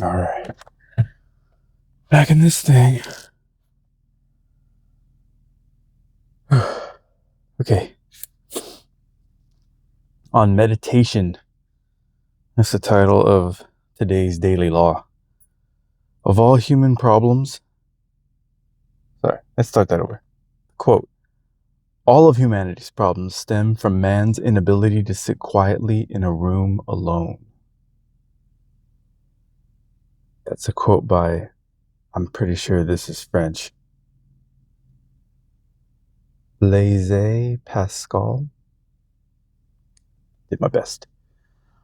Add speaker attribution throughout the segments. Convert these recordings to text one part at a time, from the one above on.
Speaker 1: All right. Back in this thing. Okay. On meditation. That's the title of today's daily law. Of all human problems. Sorry, let's start that over. Quote. All of humanity's problems stem from man's inability to sit quietly in a room alone. That's a quote by, I'm pretty sure this is French, Blaise Pascal. Did my best.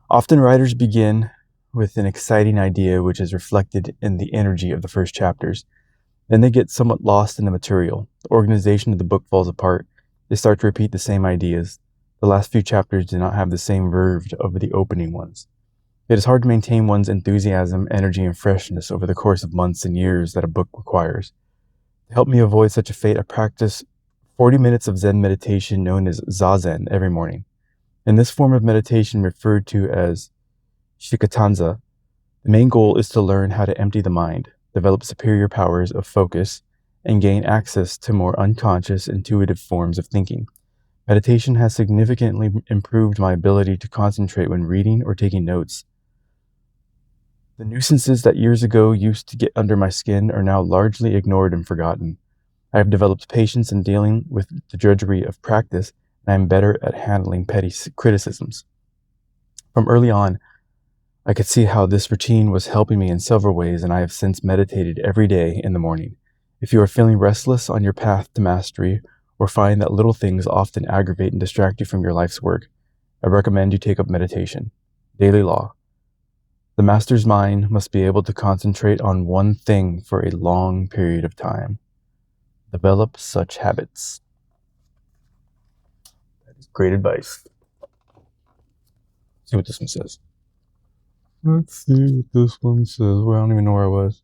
Speaker 1: Often writers begin with an exciting idea which is reflected in the energy of the first chapters. Then they get somewhat lost in the material. The organization of the book falls apart. They start to repeat the same ideas. The last few chapters do not have the same verve of the opening ones. It is hard to maintain one's enthusiasm, energy, and freshness over the course of months and years that a book requires. To help me avoid such a fate, I practice 40 minutes of Zen meditation known as Zazen every morning. In this form of meditation, referred to as Shikatanza, the main goal is to learn how to empty the mind, develop superior powers of focus, and gain access to more unconscious, intuitive forms of thinking. Meditation has significantly improved my ability to concentrate when reading or taking notes. The nuisances that years ago used to get under my skin are now largely ignored and forgotten. I have developed patience in dealing with the drudgery of practice, and I am better at handling petty criticisms. From early on, I could see how this routine was helping me in several ways, and I have since meditated every day in the morning. If you are feeling restless on your path to mastery, or find that little things often aggravate and distract you from your life's work, I recommend you take up meditation. Daily law. The master's mind must be able to concentrate on one thing for a long period of time. Develop such habits. That is great advice. Let's see what this one says. Let's see what this one says. Well, I don't even know where I was.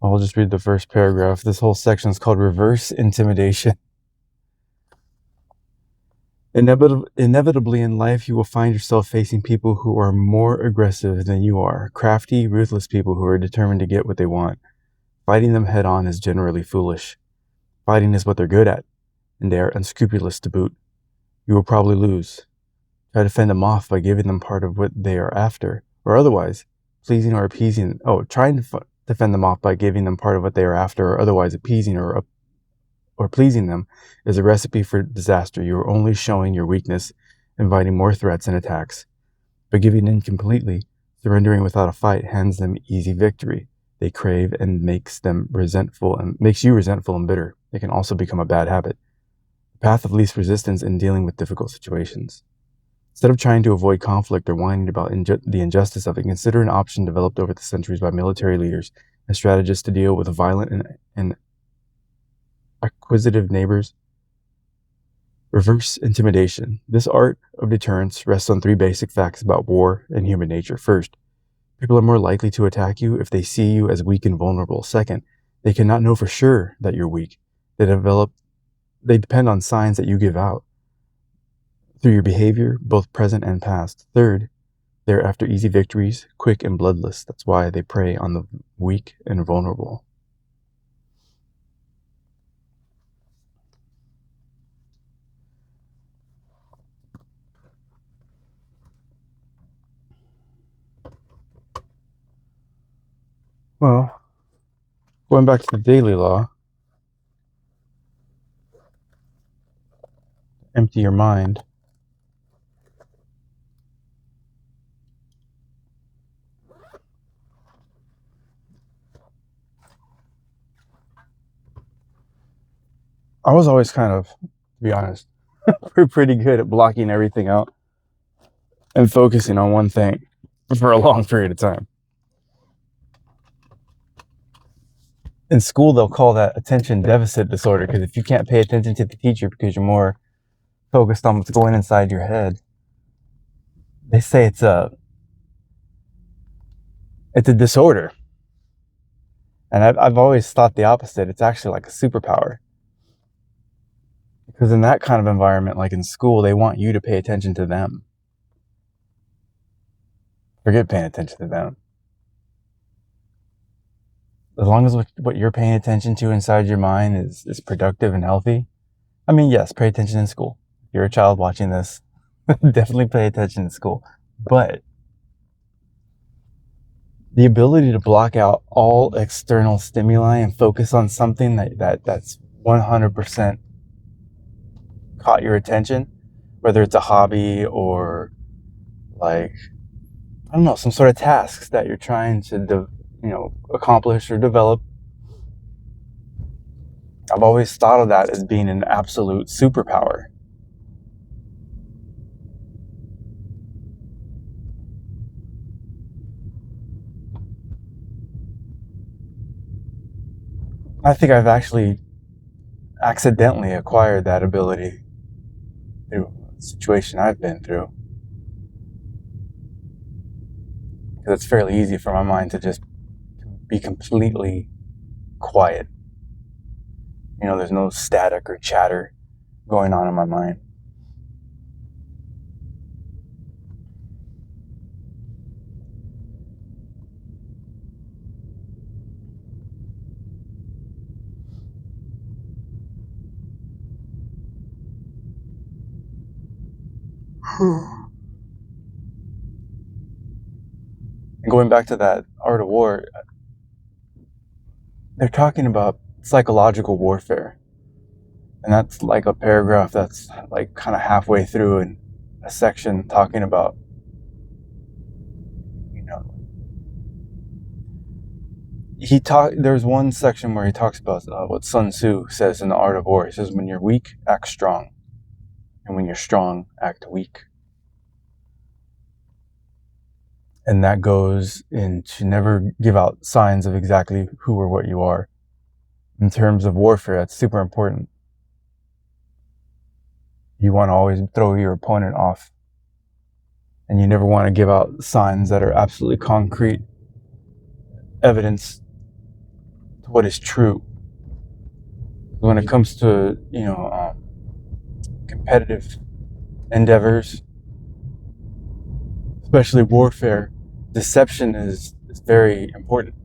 Speaker 1: I'll just read the first paragraph. This whole section is called Reverse Intimidation. Inevitably in life, you will find yourself facing people who are more aggressive than you are. Crafty, ruthless people who are determined to get what they want. Fighting them head on is generally foolish. Fighting is what they're good at, and they are unscrupulous to boot. You will probably lose. Try to fend them off by giving them part of what they are after, or otherwise pleasing or appeasing. Trying to defend them off by giving them part of what they are after, or otherwise appeasing or pleasing them is a recipe for disaster. You are only showing your weakness, inviting more threats and attacks. But giving in completely, surrendering without a fight, hands them easy victory. They crave and makes you resentful and bitter. It can also become a bad habit. The path of least resistance in dealing with difficult situations. Instead of trying to avoid conflict or whining about the injustice of it, consider an option developed over the centuries by military leaders and strategists to deal with violent and acquisitive neighbors. Reverse intimidation. This art of deterrence rests on three basic facts about war and human nature. First, people are more likely to attack you if they see you as weak and vulnerable. Second, they cannot know for sure that you're weak. They depend on signs that you give out through your behavior, both present and past. Third, they're after easy victories, quick and bloodless. That's why they prey on the weak and vulnerable. Well, going back to the daily law, empty your mind. I was always kind of, to be honest, pretty good at blocking everything out and focusing on one thing for a long period of time. In school, they'll call that attention deficit disorder, because if you can't pay attention to the teacher because you're more focused on what's going inside your head, they say it's a disorder. And I've always thought the opposite. It's actually like a superpower. Because in that kind of environment, like in school, they want you to pay attention to them. Forget paying attention to them. As long as what you're paying attention to inside your mind is productive and healthy. I mean, yes, pay attention in school. If you're a child watching this, definitely pay attention in school. But the ability to block out all external stimuli and focus on something that's 100% caught your attention, whether it's a hobby or like, I don't know, some sort of tasks that you're trying to accomplish or develop. I've always thought of that as being an absolute superpower. I think I've actually accidentally acquired that ability through a situation I've been through. Because it's fairly easy for my mind to just be completely quiet. There's no static or chatter going on in my mind. And going back to that Art of War, they're talking about psychological warfare. And that's like a paragraph that's like kind of halfway through in a section talking about, there's one section where he talks about what Sun Tzu says in The Art of War. He says, when you're weak, act strong. And when you're strong, act weak. And that goes into never give out signs of exactly who or what you are. In terms of warfare, that's super important. You want to always throw your opponent off. And you never want to give out signs that are absolutely concrete evidence to what is true. When it comes to, competitive endeavors, especially warfare, deception is very important.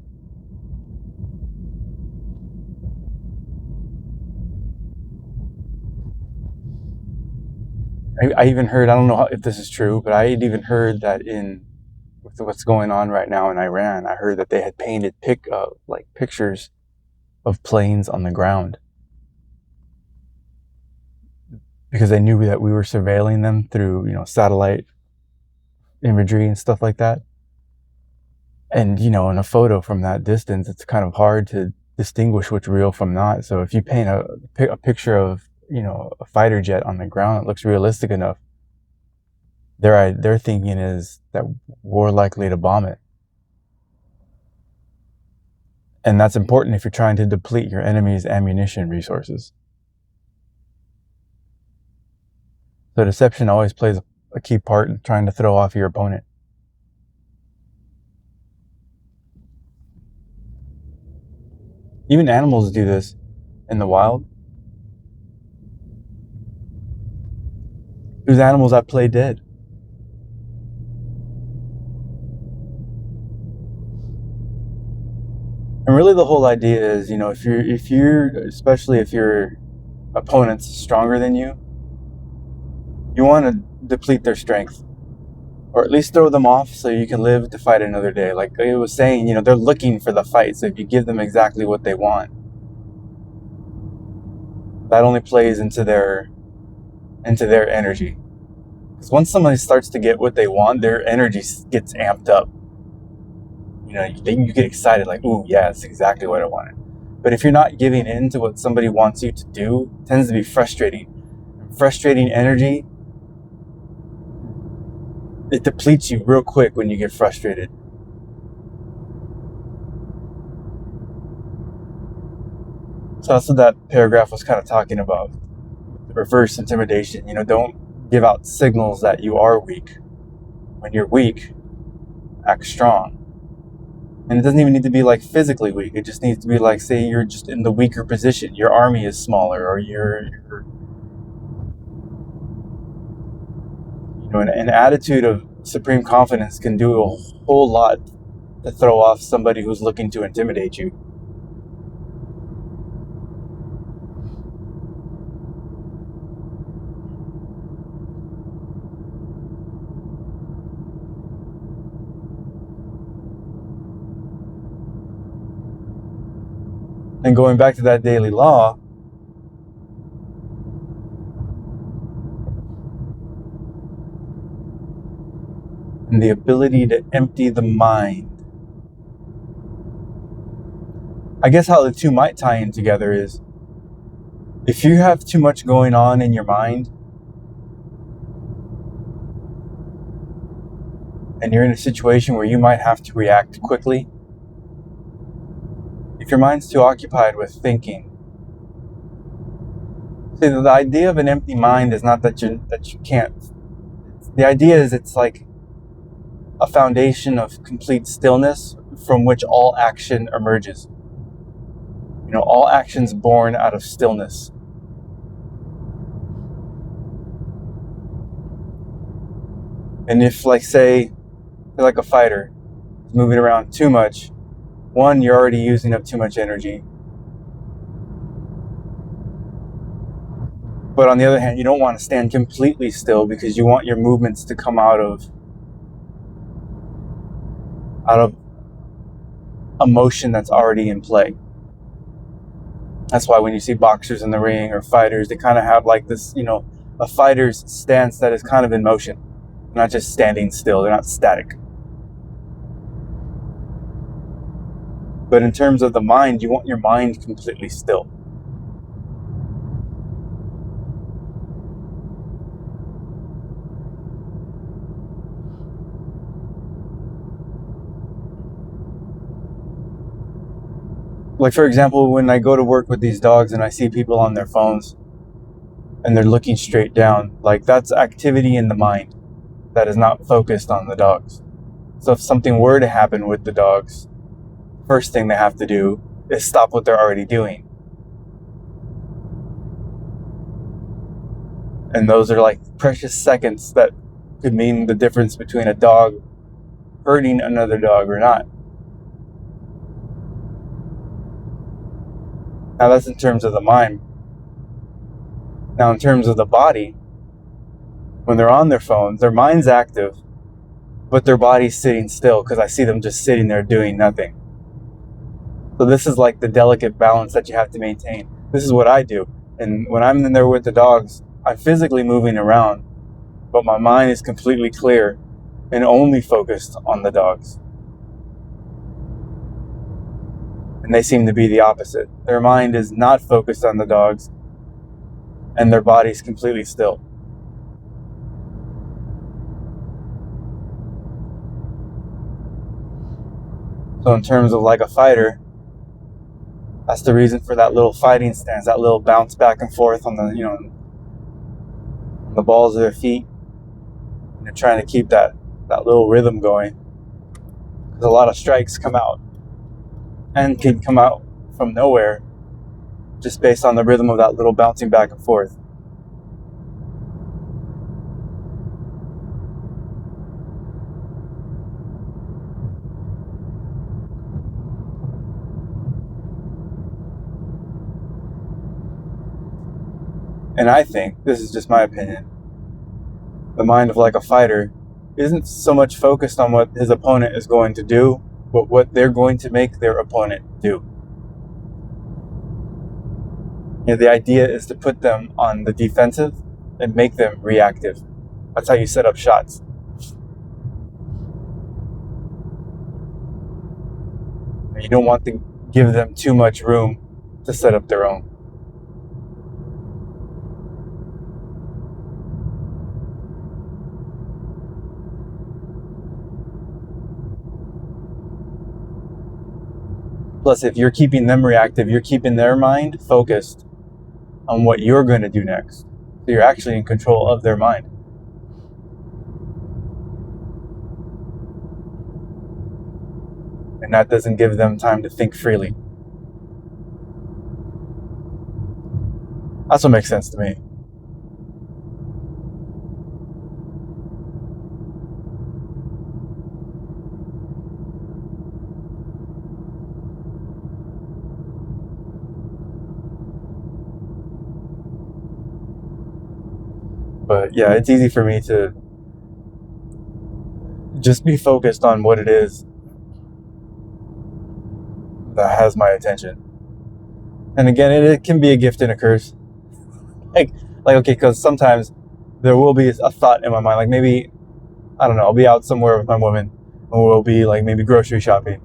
Speaker 1: I even heard, I don't know if this is true, but I had even heard that with what's going on right now in Iran, I heard that they had painted pictures of planes on the ground because they knew that we were surveilling them through, satellite imagery and stuff like that. And, in a photo from that distance, it's kind of hard to distinguish what's real from not. So if you paint a picture of, a fighter jet on the ground that looks realistic enough, their thinking is that we're likely to bomb it. And that's important if you're trying to deplete your enemy's ammunition resources. So deception always plays a key part in trying to throw off your opponent. Even animals do this in the wild. There's animals that play dead. And really the whole idea is, especially if your opponent's stronger than you want to deplete their strength. Or at least throw them off so you can live to fight another day. Like it was saying, they're looking for the fight. So if you give them exactly what they want, that only plays into their energy. Because once somebody starts to get what they want, their energy gets amped up. You get excited, like, ooh, yeah, it's exactly what I wanted. But if you're not giving in to what somebody wants you to do, it tends to be frustrating. Frustrating energy, it depletes you real quick when you get frustrated. So that's what that paragraph was kind of talking about. Reverse intimidation. Don't give out signals that you are weak. When you're weak, act strong. And it doesn't even need to be like physically weak. It just needs to be like, say you're just in the weaker position. Your army is smaller, or an attitude of supreme confidence can do a whole lot to throw off somebody who's looking to intimidate you. And going back to that daily law, and the ability to empty the mind. I guess how the two might tie in together is, if you have too much going on in your mind, and you're in a situation where you might have to react quickly, if your mind's too occupied with thinking, see, the idea of an empty mind is not that you can't. The idea is it's like a foundation of complete stillness from which all action emerges. All action's born out of stillness. And if, say, you're like a fighter, is moving around too much, one, you're already using up too much energy. But on the other hand, you don't want to stand completely still because you want your movements to come out of emotion that's already in play. That's why when you see boxers in the ring or fighters, they kind of have like this, a fighter's stance that is kind of in motion, not just standing still. They're not static. But in terms of the mind, you want your mind completely still. Like, for example, when I go to work with these dogs and I see people on their phones and they're looking straight down, like, that's activity in the mind that is not focused on the dogs. So if something were to happen with the dogs, first thing they have to do is stop what they're already doing. And those are like precious seconds that could mean the difference between a dog hurting another dog or not. Now that's in terms of the mind. Now in terms of the body, when they're on their phones, their mind's active, but their body's sitting still because I see them just sitting there doing nothing. So this is like the delicate balance that you have to maintain. This is what I do. And when I'm in there with the dogs, I'm physically moving around, but my mind is completely clear and only focused on the dogs. And they seem to be the opposite. Their mind is not focused on the dogs, and their body's completely still. So in terms of like a fighter, that's the reason for that little fighting stance, that little bounce back and forth on the, the balls of their feet. And they're trying to keep that little rhythm going. Because a lot of strikes come out and can come out from nowhere just based on the rhythm of that little bouncing back and forth. And I think, this is just my opinion, the mind of like a fighter isn't so much focused on what his opponent is going to do, but what they're going to make their opponent do. The idea is to put them on the defensive and make them reactive. That's how you set up shots. You don't want to give them too much room to set up their own. Plus, if you're keeping them reactive, you're keeping their mind focused on what you're going to do next. So you're actually in control of their mind. and that doesn't give them time to think freely. That's what makes sense to me. But yeah, it's easy for me to just be focused on what it is that has my attention. And again, it can be a gift and a curse. Like, okay, because sometimes there will be a thought in my mind, like maybe, I don't know, I'll be out somewhere with my woman, and we'll be like maybe grocery shopping.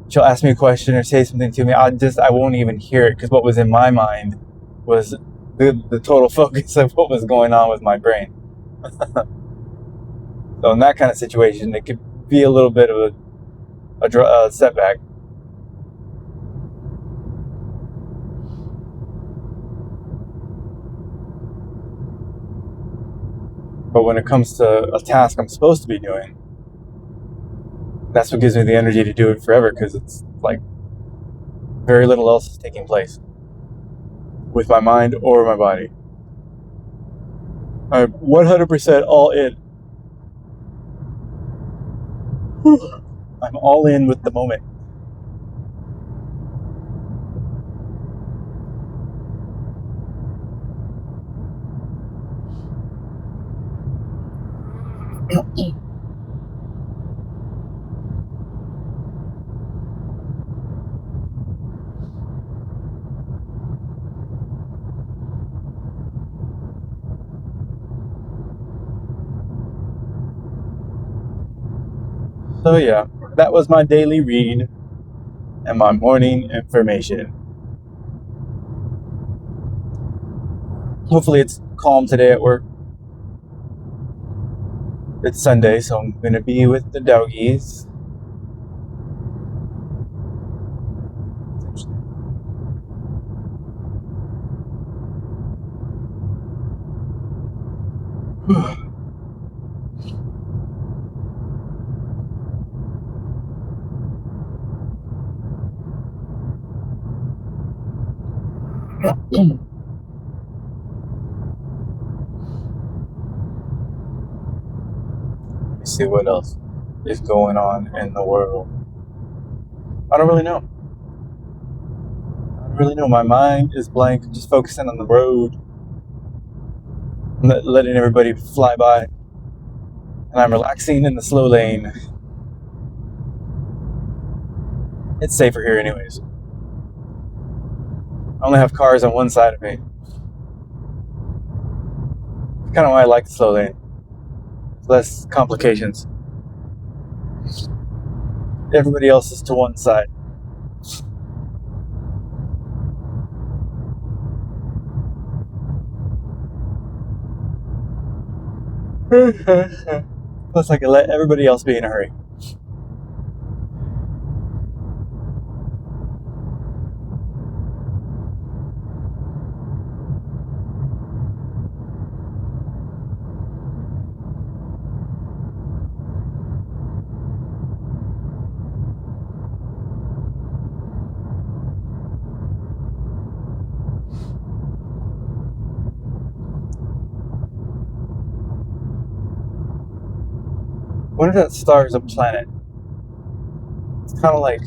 Speaker 1: She'll ask me a question or say something to me. I won't even hear it, because what was in my mind was the total focus of what was going on with my brain. So in that kind of situation, it could be a little bit of a setback. But when it comes to a task I'm supposed to be doing, that's what gives me the energy to do it forever, because it's like very little else is taking place with my mind or my body. I'm 100% all in. I'm all in with the moment. So yeah, that was my daily read and my morning information. Hopefully it's calm today at work. It's Sunday, so I'm going to be with the doggies. Let me see what else is going on in the world. I don't really know. My mind is blank, just focusing on the road, letting everybody fly by, and I'm relaxing in the slow lane. It's safer here anyways. I only have cars on one side of me. That's kind of why I like the slow lane. Less complications. Everybody else is to one side. Plus I can let everybody else be in a hurry. What if that star is a planet? It's kind of like,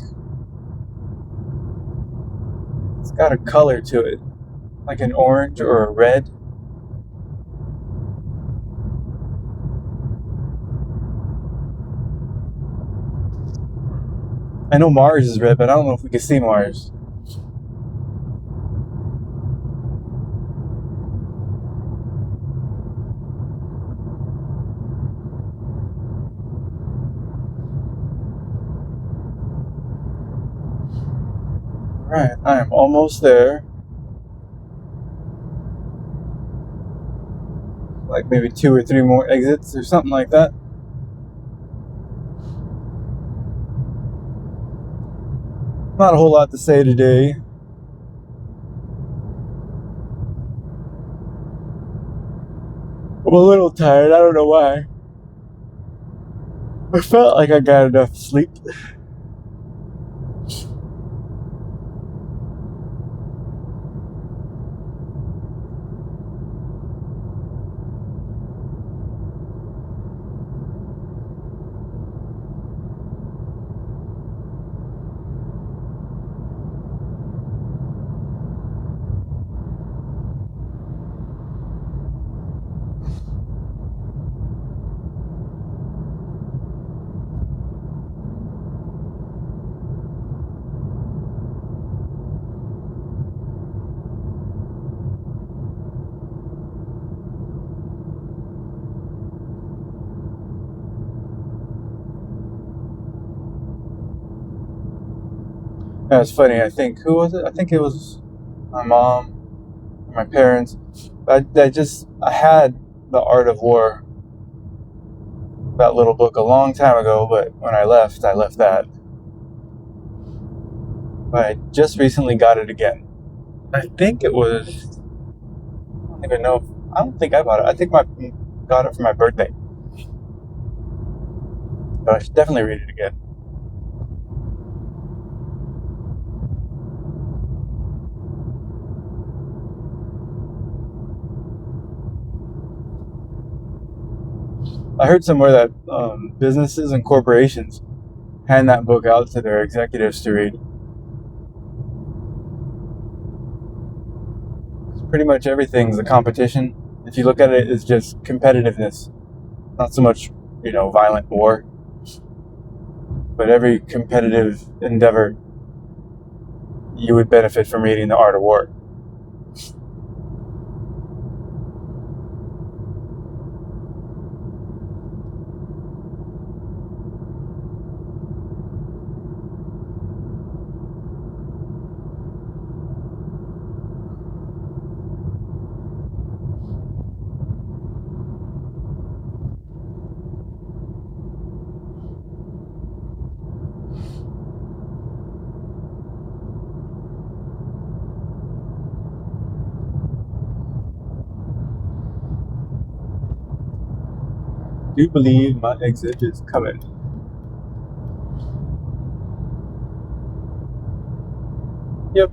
Speaker 1: it's got a color to it, like an orange or a red. I know Mars is red, but I don't know if we can see Mars. Right, I am almost there. Like maybe 2 or 3 more exits or something like that. Not a whole lot to say today. I'm a little tired, I don't know why. I felt like I got enough sleep. It's funny. I think who was it? I think it was my mom, my parents. I had The Art of War, that little book, a long time ago. But when I left that. But I just recently got it again. I think it was. I don't even know. I don't think I bought it. I think my got it for my birthday. But I should definitely read it again. I heard somewhere that businesses and corporations hand that book out to their executives to read. Pretty much everything's a competition. If you look at it, it's just competitiveness, not so much, violent war, but every competitive endeavor, you would benefit from reading The Art of War. Do you believe my exit is coming? Yep.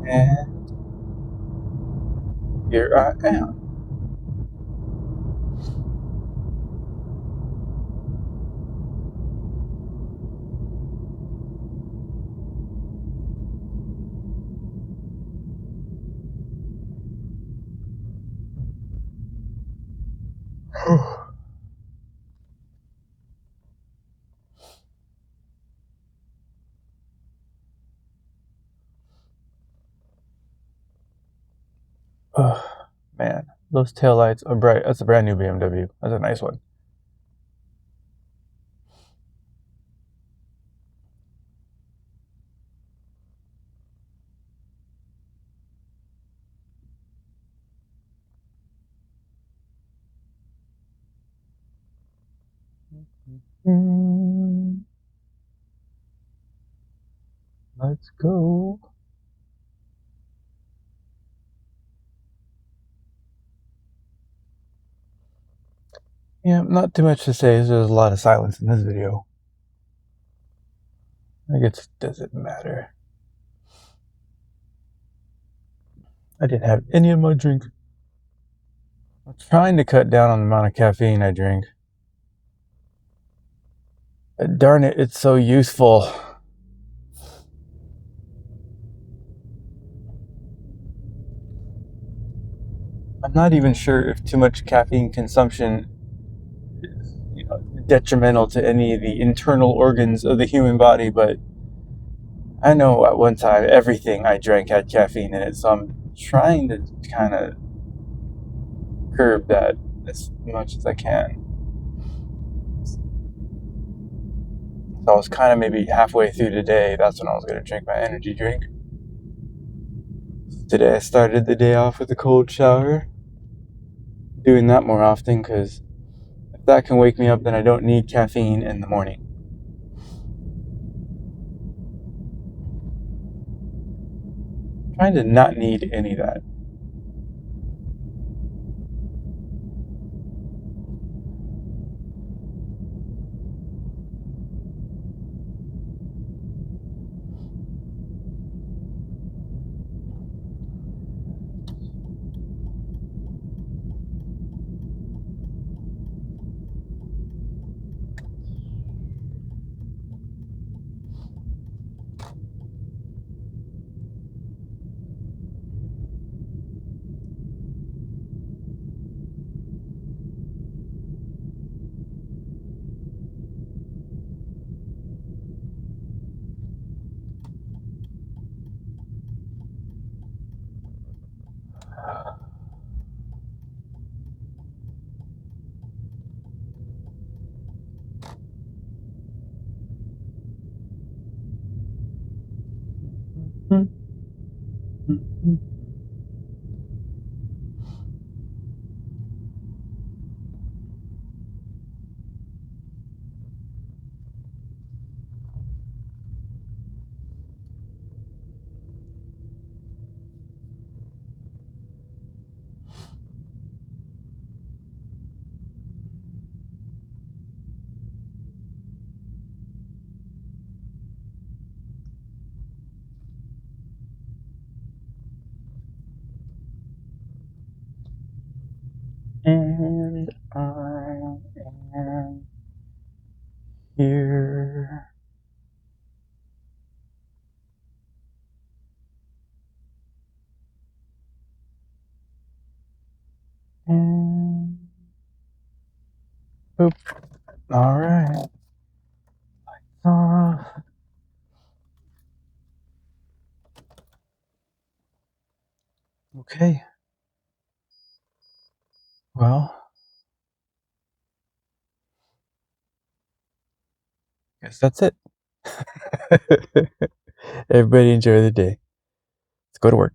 Speaker 1: And here I am. Oh, man, those taillights are bright. That's a brand new BMW. That's a nice one. Let's go. Yeah, not too much to say. There's a lot of silence in this video. I guess it doesn't matter. I didn't have any of my drink. I'm trying to cut down on the amount of caffeine I drink. But darn it, it's so useful. I'm not even sure if too much caffeine consumption is, detrimental to any of the internal organs of the human body, but I know at one time everything I drank had caffeine in it, so I'm trying to kind of curb that as much as I can. So I was kind of maybe halfway through today, that's when I was going to drink my energy drink. Today I started the day off with a cold shower. Doing that more often because if that can wake me up, then I don't need caffeine in the morning. I'm trying to not need any of that. And I am here. And boop. All right. Uh, okay. Well, guess that's it. Everybody enjoy the day. Let's go to work.